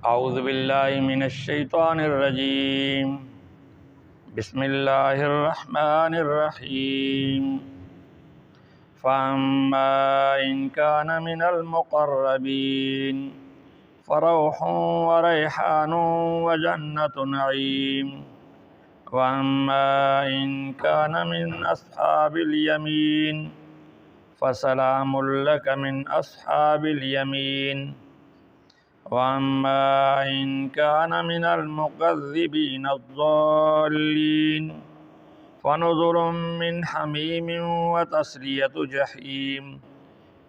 اعوذ باللہ من الشیطان الرجیم بسم اللہ الرحمن الرحیم فَأَمَّا إِن كَانَ مِنَ الْمُقَرَّبِينَ فَرَوْحٌ وَرَيْحَانٌ وَجَنَّةُ نَعِيمٍ وَأَمَّا إِن كَانَ مِنْ أَصْحَابِ الْيَمِينِ فَسَلَامٌ لَكَ مِنْ أَصْحَابِ الْيَمِينِ وَأَمَّا إِن كَانَ مِنَ الْمُكَذِّبِينَ الضَّالِّينَ فَنُزُلٌ مِّنْ حَمِيمٍ وَتَصْلِيَةُ جَحِيمٍ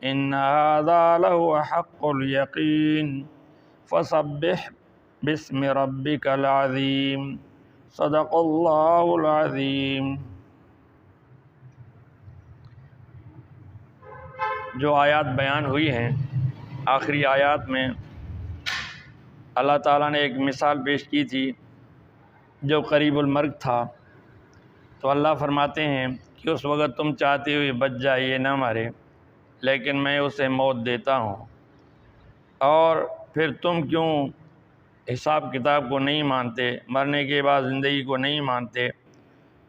إِنَّ هَذَا لَهُوَ حَقُّ الْيَقِينِ فَسَبِّحْ بِاسْمِ رَبِّكَ الْعَظِيمِ صدق اللہ العظیم۔ جو آیات بیان ہوئی ہیں، آخری آیات میں اللہ تعالیٰ نے ایک مثال پیش کی تھی جو قریب المرگ تھا، تو اللہ فرماتے ہیں کہ اس وقت تم چاہتے ہو یہ بچ جائے، یہ نہ مرے، لیکن میں اسے موت دیتا ہوں، اور پھر تم کیوں حساب کتاب کو نہیں مانتے، مرنے کے بعد زندگی کو نہیں مانتے؟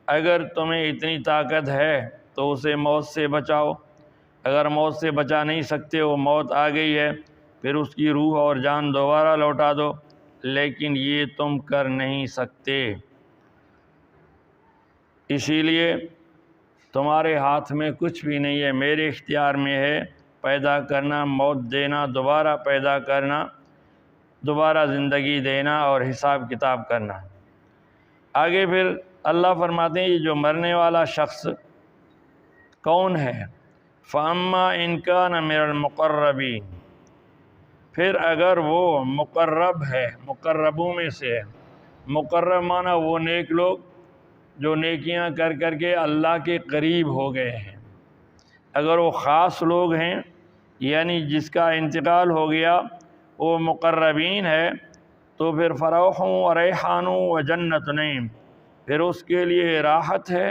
اگر تمہیں اتنی طاقت ہے تو اسے موت سے بچاؤ، اگر موت سے بچا نہیں سکتے ہو، موت آ گئی ہے، پھر اس کی روح اور جان دوبارہ لوٹا دو، لیکن یہ تم کر نہیں سکتے۔ اسی لیے تمہارے ہاتھ میں کچھ بھی نہیں ہے، میرے اختیار میں ہے پیدا کرنا، موت دینا، دوبارہ پیدا کرنا، دوبارہ زندگی دینا اور حساب کتاب کرنا۔ آگے پھر اللہ فرماتے ہیں یہ جو مرنے والا شخص کون ہے؟ فَأَمَّا إِن كَانَ مِنَ الْمُقَرَّبِينَ، پھر اگر وہ مقرب ہے، مقربوں میں سے ہے۔ مقرب معنی وہ نیک لوگ جو نیکیاں کر کر کے اللہ کے قریب ہو گئے ہیں۔ اگر وہ خاص لوگ ہیں، یعنی جس کا انتقال ہو گیا، وہ مقربین ہے، تو پھر فروح و ریحان و جنت نعیم، پھر اس کے لیے راحت ہے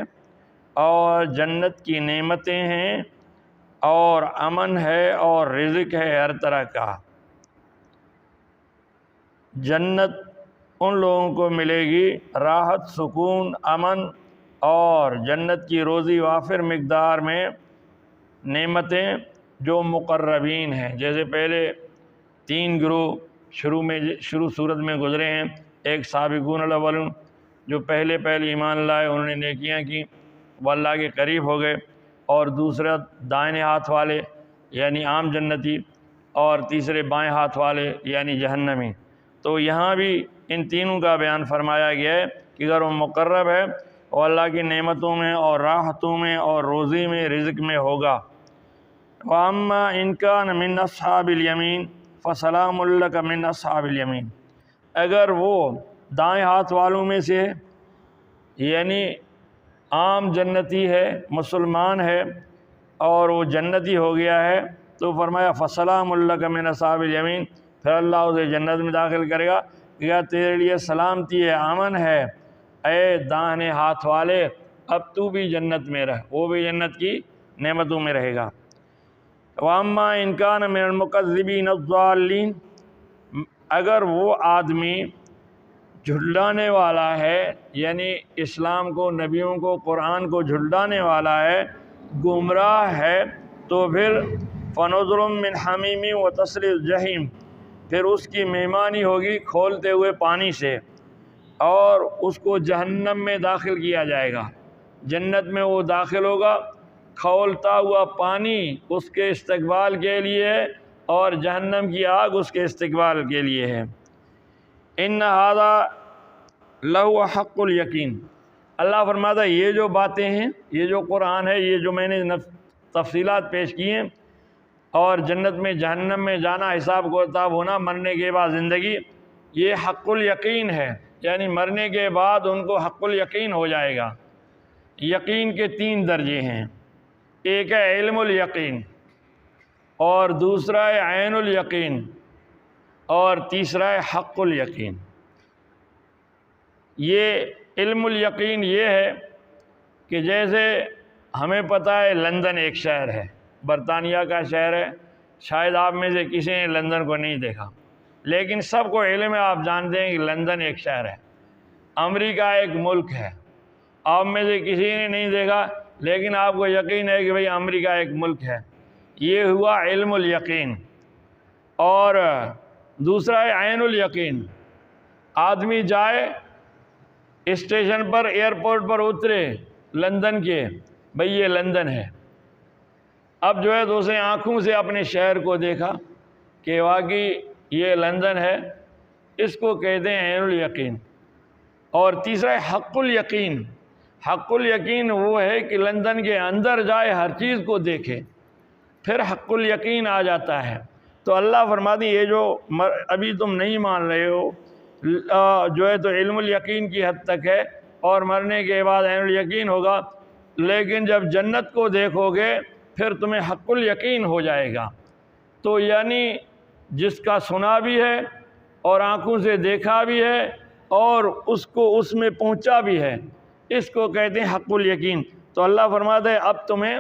اور جنت کی نعمتیں ہیں اور امن ہے اور رزق ہے ہر طرح کا۔ جنت ان لوگوں کو ملے گی، راحت، سکون، امن اور جنت کی روزی وافر مقدار میں نعمتیں جو مقربین ہیں۔ جیسے پہلے 3 گروہ شروع صورت میں گزرے ہیں، ایک سابقون الاولون جو پہلے ایمان لائے، انہوں نے نیکیاں کی، وہ اللہ کے قریب ہو گئے، اور دوسرا دائیں ہاتھ والے یعنی عام جنتی، اور تیسرے بائیں ہاتھ والے یعنی جہنمی۔ تو یہاں بھی ان تینوں کا بیان فرمایا گیا ہے کہ اگر وہ مقرب ہے وہ اللہ کی نعمتوں میں اور راحتوں میں اور روزی میں، رزق میں ہوگا۔ وَأَمَّا إِن كَانَ مِنْ أَصْحَابِ الْيَمِينِ فَسَلَامٌ لَكَ مِنْ أَصْحَابِ الْيَمِينِ، اگر وہ دائیں ہاتھ والوں میں سے ہے، یعنی عام جنتی ہے، مسلمان ہے اور وہ جنتی ہو گیا ہے، تو فرمایا فَسَلَامٌ لَكَ مِنْ أَصْحَابِ الْيَمِينِ، پھر اللہ اسے جنت میں داخل کرے گا کہ تیرے لیے سلامتی ہے، امن ہے، اے دائیں ہاتھ والے، اب تو بھی جنت میں رہ، وہ بھی جنت کی نعمتوں میں رہے گا۔ وَأَمَّا إِن كَانَ مِنَ الْمُكَذِّبِينَ الضَّالِّينَ، اگر وہ آدمی جھٹلانے والا ہے، یعنی اسلام کو، نبیوں کو، قرآن کو جھٹلانے والا ہے، گمراہ ہے، تو پھر فَنُزُلٌ مِّنْ حَمِيمٍ وَتَصْلِيَةُ الْجَحِيمِ، پھر اس کی مہمانی ہوگی کھولتے ہوئے پانی سے، اور اس کو جہنم میں داخل کیا جائے گا۔ جنت میں وہ داخل ہوگا، کھولتا ہوا پانی اس کے استقبال کے لیے ہے اور جہنم کی آگ اس کے استقبال کے لیے ہے۔ إِنَّ هَذَا لَهُوَ حَقُّ الْيَقِينِ، اللہ فرماتا ہے یہ جو باتیں ہیں، یہ جو قرآن ہے، یہ جو میں نے تفصیلات پیش کی ہیں، اور جنت میں جہنم میں جانا، حساب کتاب ہونا، مرنے کے بعد زندگی، یہ حق الیقین ہے، یعنی مرنے کے بعد ان کو حق الیقین ہو جائے گا۔ یقین کے 3 درجے ہیں، ایک ہے علم الیقین، اور دوسرا ہے عین الیقین، اور تیسرا ہے حق الیقین۔ یہ علم الیقین یہ ہے کہ جیسے ہمیں پتہ ہے لندن ایک شہر ہے، برطانیہ کا شہر ہے، شاید آپ میں سے کسی نے لندن کو نہیں دیکھا، لیکن سب کو علم ہے، آپ جانتے ہیں کہ لندن ایک شہر ہے، امریکہ ایک ملک ہے، آپ میں سے کسی نے نہیں دیکھا لیکن آپ کو یقین ہے کہ بھئی امریکہ ایک ملک ہے۔ یہ ہوا علم الیقین۔ اور دوسرا ہے عین الیقین۔ آدمی جائے اسٹیشن پر، ایئرپورٹ پر اترے لندن کے، بھئی یہ لندن ہے، اب جو ہے تو اسے آنکھوں سے اپنے شہر کو دیکھا کہ واقعی یہ لندن ہے، اس کو کہتے ہیں عین الیقین۔ اور تیسرا ہے حق الیقین۔ حق الیقین وہ ہے کہ لندن کے اندر جائے، ہر چیز کو دیکھے، پھر حق الیقین آ جاتا ہے۔ تو اللہ فرماتی یہ جو ابھی تم نہیں مان رہے ہو جو ہے تو علم الیقین کی حد تک ہے، اور مرنے کے بعد عین الیقین ہوگا، لیکن جب جنت کو دیکھو گے پھر تمہیں حق الیقین ہو جائے گا۔ تو یعنی جس کا سنا بھی ہے اور آنکھوں سے دیکھا بھی ہے اور اس کو اس میں پہنچا بھی ہے، اس کو کہتے ہیں حق الیقین۔ تو اللہ فرماتا ہے اب تمہیں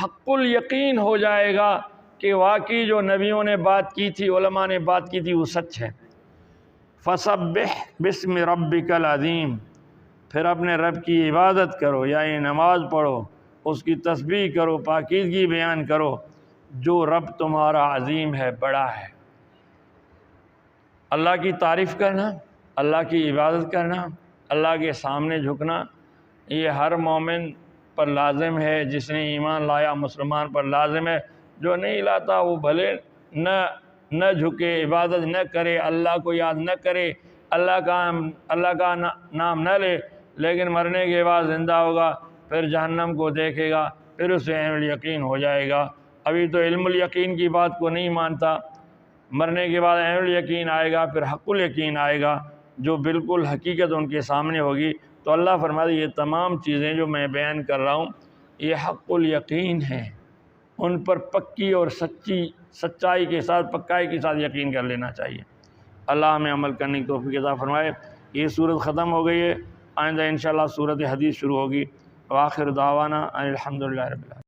حق الیقین ہو جائے گا کہ واقعی جو نبیوں نے بات کی تھی، علماء نے بات کی تھی، وہ سچ ہے۔ فسبح بسم ربک العظیم، پھر اپنے رب کی عبادت کرو، یعنی نماز پڑھو، اس کی تسبیح کرو، پاکیزگی بیان کرو، جو رب تمہارا عظیم ہے، بڑا ہے۔ اللہ کی تعریف کرنا، اللہ کی عبادت کرنا، اللہ کے سامنے جھکنا، یہ ہر مومن پر لازم ہے، جس نے ایمان لایا مسلمان پر لازم ہے۔ جو نہیں لاتا وہ بھلے نہ جھکے، عبادت نہ کرے، اللہ کو یاد نہ کرے، اللہ کا نام نہ لے، لیکن مرنے کے بعد زندہ ہوگا، پھر جہنم کو دیکھے گا، پھر اسے عین الیقین ہو جائے گا۔ ابھی تو علم الیقین کی بات کو نہیں مانتا، مرنے کے بعد عین الیقین آئے گا، پھر حق الیقین آئے گا، جو بالکل حقیقت ان کے سامنے ہوگی۔ تو اللہ فرماتے یہ تمام چیزیں جو میں بیان کر رہا ہوں یہ حق الیقین ہیں، ان پر پکی اور سچائی کے ساتھ، پکائی کے ساتھ یقین کر لینا چاہیے۔ اللہ ہمیں عمل کرنے کی توفیق عطا فرمائے۔ یہ صورت ختم ہو گئی ہے، آئندہ انشاءاللہ صورت حدیث شروع ہوگی۔ وآخر دعوانا ان الحمدللہ رب العالمین۔